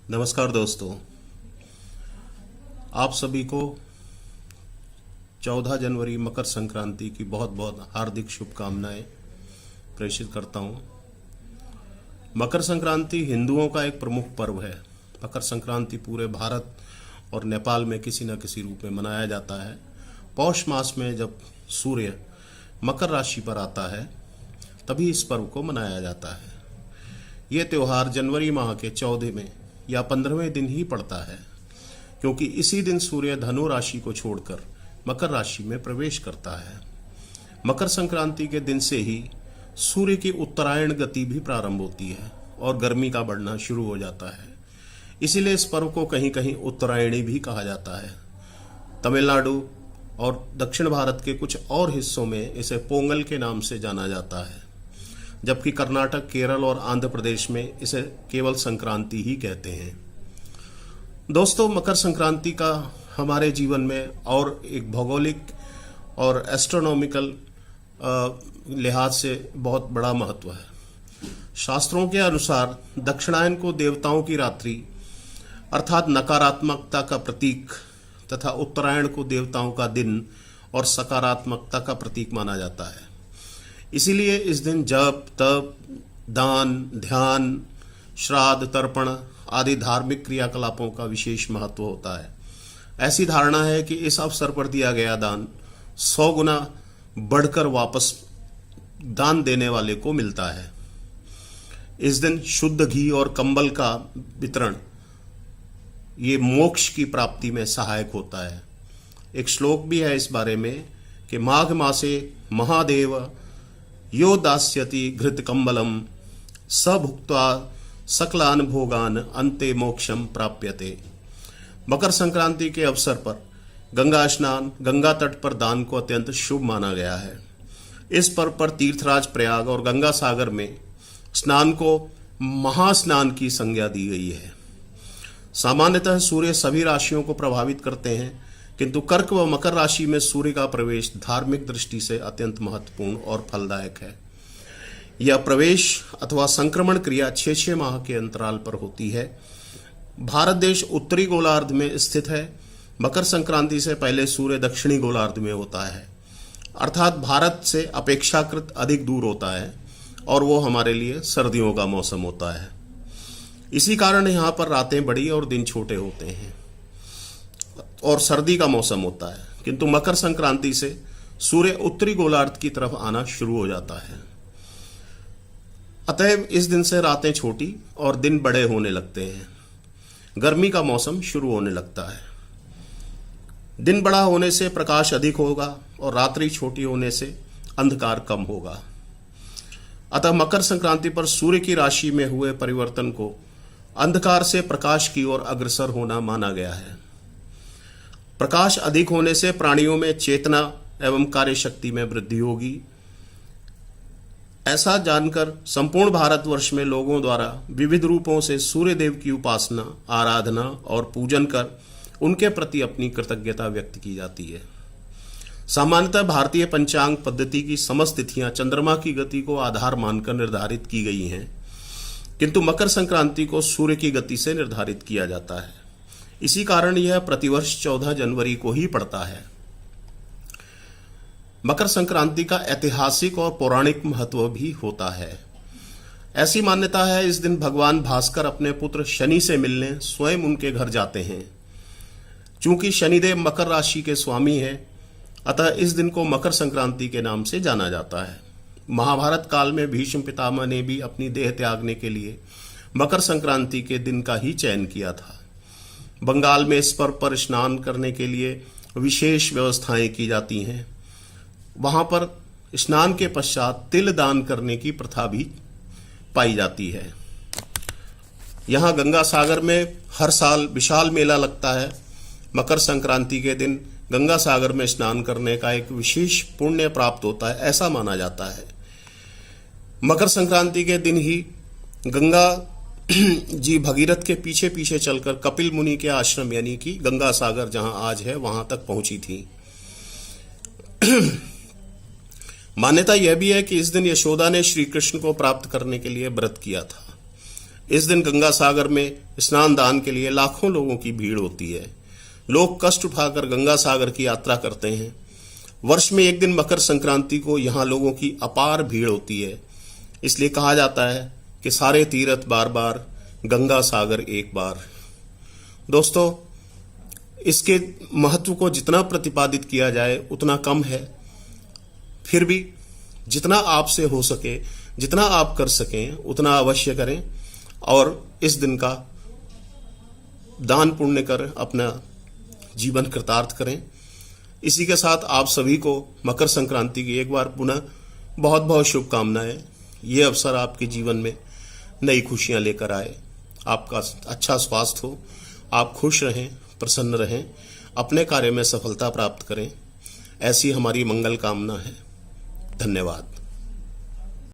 नमस्कार दोस्तों, आप सभी को 14 जनवरी मकर संक्रांति की बहुत बहुत हार्दिक शुभकामनाएं प्रेषित करता हूं। मकर संक्रांति हिंदुओं का एक प्रमुख पर्व है। मकर संक्रांति पूरे भारत और नेपाल में किसी न किसी रूप में मनाया जाता है। पौष मास में जब सूर्य मकर राशि पर आता है तभी इस पर्व को मनाया जाता है। ये त्यौहार जनवरी माह के 14वें या 15वें दिन ही पड़ता है, क्योंकि इसी दिन सूर्य धनु राशि को छोड़कर मकर राशि में प्रवेश करता है। मकर संक्रांति के दिन से ही सूर्य की उत्तरायण गति भी प्रारंभ होती है और गर्मी का बढ़ना शुरू हो जाता है। इसीलिए इस पर्व को कहीं कहीं उत्तरायणी भी कहा जाता है। तमिलनाडु और दक्षिण भारत के कुछ और हिस्सों में इसे पोंगल के नाम से जाना जाता है, जबकि कर्नाटक, केरल और आंध्र प्रदेश में इसे केवल संक्रांति ही कहते हैं। दोस्तों, मकर संक्रांति का हमारे जीवन में और एक भौगोलिक और एस्ट्रोनॉमिकल लिहाज से बहुत बड़ा महत्व है। शास्त्रों के अनुसार दक्षिणायन को देवताओं की रात्रि अर्थात नकारात्मकता का प्रतीक तथा उत्तरायण को देवताओं का दिन और सकारात्मकता का प्रतीक माना जाता है। इसीलिए इस दिन जप, तप, दान, ध्यान, श्राद्ध, तर्पण आदि धार्मिक क्रियाकलापों का विशेष महत्व होता है। ऐसी धारणा है कि इस अवसर पर दिया गया दान 100 गुना बढ़कर वापस दान देने वाले को मिलता है। इस दिन शुद्ध घी और कंबल का वितरण ये मोक्ष की प्राप्ति में सहायक होता है। एक श्लोक भी है इस बारे में कि माघ मासे महादेव यो दास्यति घृत कंबलम स भुक्त्वा सकलान भोगान अंते मोक्षम प्राप्यते। मकर संक्रांति के अवसर पर गंगा स्नान, गंगा तट पर दान को अत्यंत शुभ माना गया है। इस पर्व पर तीर्थराज प्रयाग और गंगा सागर में स्नान को महास्नान की संज्ञा दी गई है। सामान्यतः सूर्य सभी राशियों को प्रभावित करते हैं, किंतु कर्क व मकर राशि में सूर्य का प्रवेश धार्मिक दृष्टि से अत्यंत महत्वपूर्ण और फलदायक है। यह प्रवेश अथवा संक्रमण क्रिया 6 माह के अंतराल पर होती है। भारत देश उत्तरी गोलार्ध में स्थित है। मकर संक्रांति से पहले सूर्य दक्षिणी गोलार्ध में होता है, अर्थात भारत से अपेक्षाकृत अधिक दूर होता है और वो हमारे लिए सर्दियों का मौसम होता है। इसी कारण यहाँ पर रातें बड़ी और दिन छोटे होते हैं और सर्दी का मौसम होता है। किंतु मकर संक्रांति से सूर्य उत्तरी गोलार्ध की तरफ आना शुरू हो जाता है। अतएव इस दिन से रातें छोटी और दिन बड़े होने लगते हैं। गर्मी का मौसम शुरू होने लगता है। दिन बड़ा होने से प्रकाश अधिक होगा और रात्रि छोटी होने से अंधकार कम होगा। अतः मकर संक्रांति पर सूर्य की राशि में हुए परिवर्तन को अंधकार से प्रकाश की ओर अग्रसर होना माना गया है। प्रकाश अधिक होने से प्राणियों में चेतना एवं कार्य शक्ति में वृद्धि होगी। ऐसा जानकर संपूर्ण भारतवर्ष में लोगों द्वारा विविध रूपों से सूर्य देव की उपासना, आराधना और पूजन कर उनके प्रति अपनी कृतज्ञता व्यक्त की जाती है। सामान्यतः भारतीय पंचांग पद्धति की समस्त तिथियां चंद्रमा की गति को आधार मानकर निर्धारित की गई हैं, किंतु मकर संक्रांति को सूर्य की गति से निर्धारित किया जाता है। इसी कारण यह प्रतिवर्ष 14 जनवरी को ही पड़ता है। मकर संक्रांति का ऐतिहासिक और पौराणिक महत्व भी होता है। ऐसी मान्यता है इस दिन भगवान भास्कर अपने पुत्र शनि से मिलने स्वयं उनके घर जाते हैं। चूंकि शनिदेव मकर राशि के स्वामी हैं, अतः इस दिन को मकर संक्रांति के नाम से जाना जाता है। महाभारत काल में भीष्म पितामह ने भी अपनी देह त्यागने के लिए मकर संक्रांति के दिन का ही चयन किया था। बंगाल में इस पर्व पर स्नान करने के लिए विशेष व्यवस्थाएं की जाती हैं। वहां पर स्नान के पश्चात तिल दान करने की प्रथा भी पाई जाती है। यहाँ गंगा सागर में हर साल विशाल मेला लगता है। मकर संक्रांति के दिन गंगा सागर में स्नान करने का एक विशेष पुण्य प्राप्त होता है, ऐसा माना जाता है। मकर संक्रांति के दिन ही गंगा जी भगीरथ के पीछे पीछे चलकर कपिल मुनि के आश्रम यानी कि गंगा सागर जहां आज है वहां तक पहुंची थी। मान्यता यह भी है कि इस दिन यशोदा ने श्री कृष्ण को प्राप्त करने के लिए व्रत किया था। इस दिन गंगा सागर में स्नान दान के लिए लाखों लोगों की भीड़ होती है। लोग कष्ट उठाकर गंगा सागर की यात्रा करते हैं। वर्ष में एक दिन मकर संक्रांति को यहाँ लोगों की अपार भीड़ होती है। इसलिए कहा जाता है कि सारे तीर्थ बार बार, गंगा सागर एक बार। दोस्तों, इसके महत्व को जितना प्रतिपादित किया जाए उतना कम है। फिर भी जितना आपसे हो सके, जितना आप कर सकें उतना अवश्य करें और इस दिन का दान पुण्य कर अपना जीवन कृतार्थ करें। इसी के साथ आप सभी को मकर संक्रांति की एक बार पुनः बहुत बहुत शुभकामनाएं। ये अवसर आपके जीवन में नई खुशियां लेकर आए। आपका अच्छा स्वास्थ्य हो, आप खुश रहें, प्रसन्न रहें, अपने कार्य में सफलता प्राप्त करें, ऐसी हमारी मंगल कामना है। धन्यवाद।